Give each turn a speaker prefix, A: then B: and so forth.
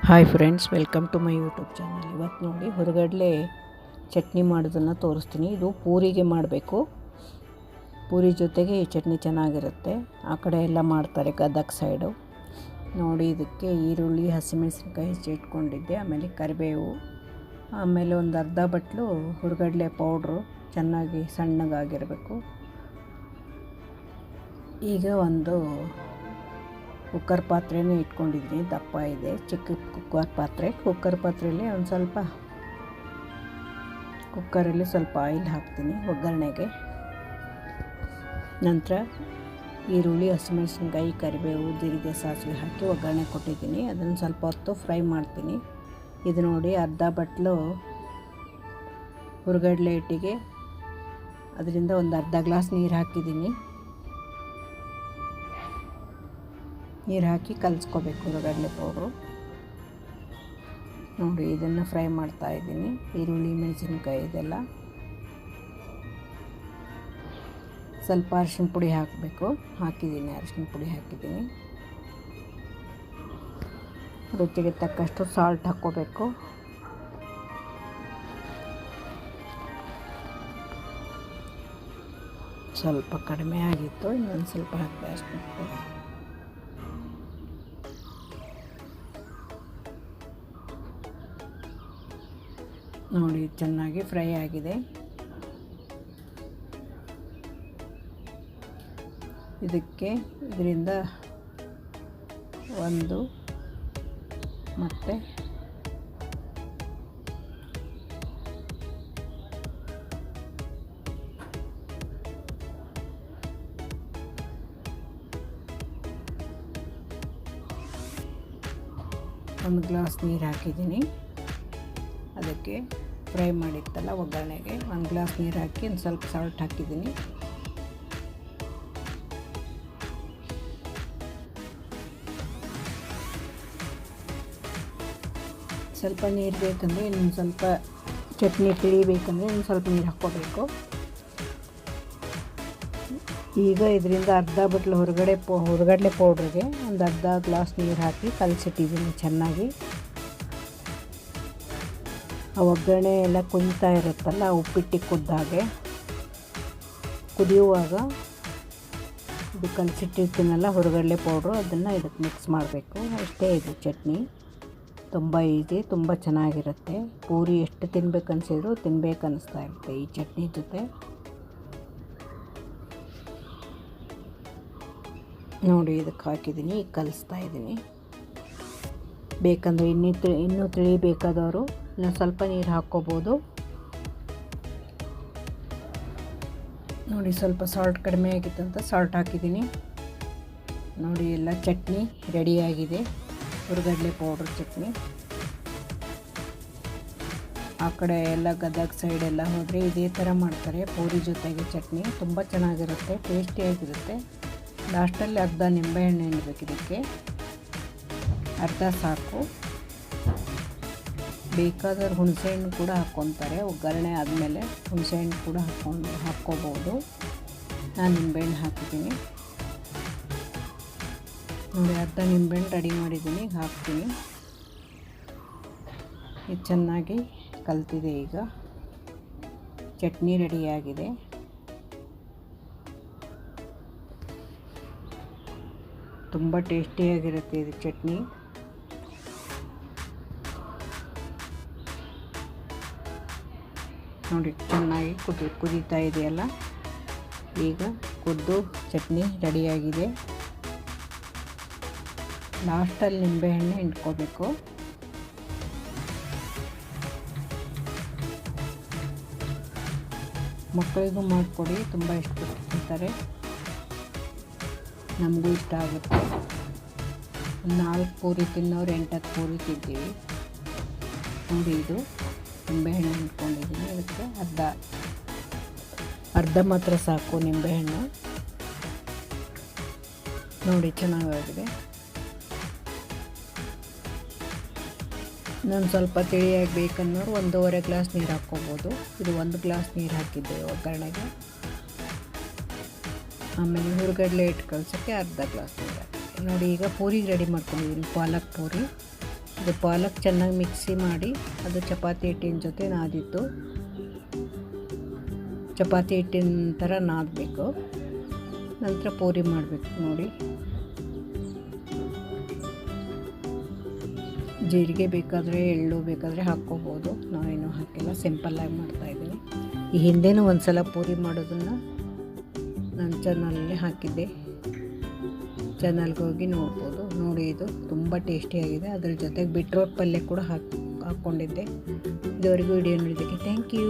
A: Hi friends, welcome to my YouTube channel. ಇವತ್ತು ನೋಡಿ ಹೊರಗಡಲೆ ಚಟ್ನಿ ಮಾಡೋದನ್ನು ತೋರಿಸ್ತೀನಿ. ಇದು ಪೂರಿಗೆ ಮಾಡಬೇಕು. ಪೂರಿ ಜೊತೆಗೆ ಈ ಚಟ್ನಿ ಚೆನ್ನಾಗಿರುತ್ತೆ. ಆ ಕಡೆ ಎಲ್ಲ ಮಾಡ್ತಾರೆ ಗದಗ ಸೈಡು. ನೋಡಿ, ಇದಕ್ಕೆ ಈರುಳ್ಳಿ, ಹಸಿಮೆಣಸಿನ್ಕಾಯಿ ಹೆಚ್ಚಿಟ್ಕೊಂಡಿದ್ದೆ, ಆಮೇಲೆ ಕರಿಬೇವು, ಆಮೇಲೆ ಒಂದು ಅರ್ಧ ಬಟ್ಲು ಹುರ್ಗಡ್ಲೆ ಪೌಡ್ರು ಚೆನ್ನಾಗಿ ಸಣ್ಣಗಾಗಿರಬೇಕು. ಈಗ ಒಂದು ಕುಕ್ಕರ್ ಪಾತ್ರೆನೇ ಇಟ್ಕೊಂಡಿದ್ದೀನಿ. ದಪ್ಪ ಇದೆ, ಚಿಕ್ಕ ಕುಕ್ಕರ್ ಪಾತ್ರೆಯಲ್ಲಿ ಒಂದು ಸ್ವಲ್ಪ ಕುಕ್ಕರಲ್ಲಿ ಸ್ವಲ್ಪ ಆಯಿಲ್ ಹಾಕ್ತೀನಿ ಒಗ್ಗರಣೆಗೆ. ನಂತರ ಈರುಳ್ಳಿ, ಹಸಿಮೆಣಸಿನ್ಕಾಯಿ, ಕರಿಬೇವು, ಜೀರಿಗೆ, ಸಾಸಿವೆ ಹಾಕಿ ಒಗ್ಗರಣೆ ಕೊಟ್ಟಿದ್ದೀನಿ. ಅದನ್ನು ಸ್ವಲ್ಪ ಹೊತ್ತು ಫ್ರೈ ಮಾಡ್ತೀನಿ. ಇದು ನೋಡಿ, ಅರ್ಧ ಬಟ್ಲು ಹುರ್ಗಡ್ಲೆ ಹಿಟ್ಟಿಗೆ ಅದರಿಂದ ಒಂದು ಅರ್ಧ ಗ್ಲಾಸ್ ನೀರು ಹಾಕಿದ್ದೀನಿ. ನೀರು ಹಾಕಿ ಕಲಿಸ್ಕೋಬೇಕು ಹುರ್ಗಡ್ಲೆ ಪೌಡ್ರು. ನೋಡಿ, ಇದನ್ನು ಫ್ರೈ ಮಾಡ್ತಾ ಇದ್ದೀನಿ. ಈರುಳ್ಳಿ, ಮೆಣಸಿನ್ಕಾಯಿ ಇದೆಲ್ಲ. ಸ್ವಲ್ಪ ಅರಿಶಿನ ಪುಡಿ ಹಾಕಬೇಕು. ಅರಿಶಿನ ಪುಡಿ ಹಾಕಿದ್ದೀನಿ. ರುಚಿಗೆ ತಕ್ಕಷ್ಟು ಸಾಲ್ಟ್ ಹಾಕ್ಕೋಬೇಕು. ಸ್ವಲ್ಪ ಕಡಿಮೆ ಆಗಿತ್ತು, ಇನ್ನೊಂದು ಸ್ವಲ್ಪ ಹಾಕಿದೆ ಅರಿಶಿನ ಪುಡಿ. ನೋಡಿ, ಚೆನ್ನಾಗಿ ಫ್ರೈ ಆಗಿದೆ. ಇದರಿಂದ ಒಂದು ಮತ್ತು ಒಂದು ಗ್ಲಾಸ್ ನೀರು ಹಾಕಿದ್ದೀನಿ. ಅದಕ್ಕೆ ಫ್ರೈ ಮಾಡಿತ್ತಲ್ಲ ಒಗ್ಗರಣೆಗೆ ಒಂದು ಗ್ಲಾಸ್ ನೀರು ಹಾಕಿ ಒಂದು ಸ್ವಲ್ಪ ಸಾಲ್ಟ್ ಹಾಕಿದ್ದೀನಿ. ಸ್ವಲ್ಪ ನೀರು ಬೇಕಂದರೆ ಇನ್ನೊಂದು ಸ್ವಲ್ಪ ಚಟ್ನಿ ತಿಳಿಬೇಕಂದ್ರೆ ಇನ್ನೊಂದು ಸ್ವಲ್ಪ ನೀರು ಹಾಕ್ಕೋಬೇಕು. ಈಗ ಇದರಿಂದ ಅರ್ಧ ಬಟ್ಲು ಹುರ್ಗಡ್ಲೆ ಪೌಡ್ರಿಗೆ ಒಂದು ಅರ್ಧ ಗ್ಲಾಸ್ ನೀರು ಹಾಕಿ ಕಲಸಿಟ್ಟಿದ್ದೀನಿ ಚೆನ್ನಾಗಿ. ಆ ಒಗ್ಗರಣೆ ಎಲ್ಲ ಕುದೀತಾ ಇರುತ್ತಲ್ಲ, ಉಪ್ಪಿಟ್ಟಿಗೆ ಕುದ್ದಾಗೆ ಕುದಿಯುವಾಗ ಇದು ಕಲಸಿಟ್ಟಿರ್ತೀನಲ್ಲ ಹುರ್ಗಡ್ಲೆ ಪೌಡ್ರು, ಅದನ್ನು ಇದಕ್ಕೆ ಮಿಕ್ಸ್ ಮಾಡಬೇಕು. ಅಷ್ಟೇ. ಇದು ಚಟ್ನಿ ತುಂಬ ಈಸಿ, ತುಂಬ ಚೆನ್ನಾಗಿರುತ್ತೆ. ಪೂರಿ ಎಷ್ಟು ತಿನ್ಬೇಕನ್ಸಿದ್ರು ತಿನ್ಬೇಕನ್ನಿಸ್ತಾ ಇರುತ್ತೆ ಈ ಚಟ್ನಿ ಜೊತೆ. ನೋಡಿ, ಇದಕ್ಕೆ ಹಾಕಿದ್ದೀನಿ, ಈಗ ಕಲಿಸ್ತಾ ಇದ್ದೀನಿ. ಬೇಕಂದರೆ ಇನ್ನೂ ತಿಳಿಬೇಕಾದವರು ಇನ್ನೊಂದು ಸ್ವಲ್ಪ ನೀರು ಹಾಕ್ಕೋಬೋದು. ನೋಡಿ, ಸ್ವಲ್ಪ ಸಾಲ್ಟ್ ಕಡಿಮೆ ಆಗಿತ್ತು ಅಂತ ಸಾಲ್ಟ್ ಹಾಕಿದ್ದೀನಿ. ನೋಡಿ, ಎಲ್ಲ ಚಟ್ನಿ ರೆಡಿಯಾಗಿದೆ. ಹುರ್ಗಡ್ಲೆ ಪೌಡ್ರ್ ಚಟ್ನಿ. ಆ ಕಡೆ ಎಲ್ಲ ಗದಗ ಸೈಡೆಲ್ಲ ಹೋದರೆ ಇದೇ ಥರ ಮಾಡ್ತಾರೆ ಪೂರಿ ಜೊತೆಗೆ ಚಟ್ನಿ. ತುಂಬ ಚೆನ್ನಾಗಿರುತ್ತೆ, ಟೇಸ್ಟಿಯಾಗಿರುತ್ತೆ. ಲಾಸ್ಟಲ್ಲಿ ಅರ್ಧ ನಿಂಬೆಹಣ್ಣು ಹಿಂಡಬೇಕು. ಇದಕ್ಕೆ ಅರ್ಧ ಸಾಕು. ಬೇಕಾದವ್ರು ಹುಣಸೆಹಣ್ಣು ಕೂಡ ಹಾಕ್ಕೊತಾರೆ. ಒಗ್ಗರಣೆ ಆದಮೇಲೆ ಹುಣಸೆಹಣ್ಣು ಕೂಡ ಹಾಕ್ಕೋಬೋದು. ನಾನು ನಿಂಬೆಹಣ್ಣು ಹಾಕಿದ್ದೀನಿ. ನೋಡಿ, ಅರ್ಧ ನಿಂಬೆಹಣ್ಣು ರೆಡಿ ಮಾಡಿದ್ದೀನಿ, ಈಗ ಹಾಕ್ತೀನಿ. ಇದು ಚೆನ್ನಾಗಿ ಕಲ್ತಿದೆ. ಈಗ ಚಟ್ನಿ ರೆಡಿಯಾಗಿದೆ. ತುಂಬ ಟೇಸ್ಟಿಯಾಗಿರುತ್ತೆ ಇದು ಚಟ್ನಿ. ನೋಡಿ, ಚೆನ್ನಾಗಿ ಕುದೀತಾ ಇದೆಯಲ್ಲ. ಈಗ ಕುದ್ದು ಚಟ್ನಿ ರೆಡಿಯಾಗಿದೆ. ಲಾಸ್ಟಲ್ಲಿ ನಿಂಬೆಹಣ್ಣು ಹಿಂಡ್ಕೋಬೇಕು. ಮಕ್ಕಳಿಗೂ ಮಾಡಿಕೊಡಿ, ತುಂಬ ಇಷ್ಟ ತಿಂತಾರೆ. ನಮಗೂ ಇಷ್ಟ ಆಗುತ್ತೆ. 4 ಪೂರಿ ತಿನ್ನೋರು 8 ಪೂರಿ ತಿಂತೀವಿ. ನೋಡಿ, ಇದು ನಿಂಬೆಹಣ್ಣು ಹಿಂಡ್ಕೊಂಡಿದ್ದೀನಿ. ಅದಕ್ಕೆ ಅರ್ಧ ಮಾತ್ರ ಸಾಕು ನಿಂಬೆಹಣ್ಣು. ನೋಡಿ, ಚೆನ್ನಾಗಾಗಿದೆ. ನಾನು ಸ್ವಲ್ಪ ತಿಳಿಯಾಗಿ ಬೇಕನ್ನೋರು 1.5 ಗ್ಲಾಸ್ ನೀರು ಹಾಕ್ಕೋಬೋದು. ಇದು 1 ಗ್ಲಾಸ್ ನೀರು ಹಾಕಿದ್ದೆ ಒಗ್ಗರಣೆಗೆ. ಆಮೇಲೆ ಹುರ್ಗಡ್ಲೆ ಹಿಟ್ಟು ಕಲಸೋಕ್ಕೆ ಅರ್ಧ ಗ್ಲಾಸ್ ನೀರು ಹಾಕಿ. ನೋಡಿ, ಈಗ ಪೂರಿಗೆ ರೆಡಿ ಮಾಡ್ಕೊಂಡಿದ್ದೀನಿ. ಪಾಲಕ್ ಪೂರಿ ಇದು ಪಾಲಕ್ ಚೆನ್ನಾಗಿ ಮಿಕ್ಸಿ ಮಾಡಿ ಅದು ಚಪಾತಿ ಹಿಟ್ಟಿನ ಜೊತೆ ನಾದಿತ್ತು. ಚಪಾತಿ ಹಿಟ್ಟಿನ ಥರ ನಾದಬೇಕು. ನಂತರ ಪೂರಿ ಮಾಡಬೇಕು ನೋಡಿ. ಜೀರಿಗೆ ಬೇಕಾದರೆ ಎಳ್ಳು ಬೇಕಾದರೆ ಹಾಕ್ಕೋಬೋದು. ನಾವೇನು ಹಾಕಿಲ್ಲ, ಸಿಂಪಲ್ಲಾಗಿ ಮಾಡ್ತಾಯಿದ್ದೀನಿ. ಈ ಹಿಂದೆನೂ ಒಂದು ಸಲ ಪೂರಿ ಮಾಡೋದನ್ನು ನನ್ನ ಚಾನಲಲ್ಲಿ ಹಾಕಿದ್ದೆ. ಚಾನಲ್ಗೆ ಹೋಗಿ ನೋಡ್ಬೋದು. ನೋಡಿ, ಇದು ತುಂಬ ಟೇಸ್ಟಿಯಾಗಿದೆ. ಅದ್ರ ಜೊತೆಗೆ ಬೀಟ್ರೋಟ್ ಪಲ್ಯ ಕೂಡ ಹಾಕ್ಕೊಂಡಿದ್ದೆ. ಇದುವರೆಗೂ ವಿಡಿಯೋ ನೋಡಿದ್ದಕ್ಕೆ ಥ್ಯಾಂಕ್ ಯು.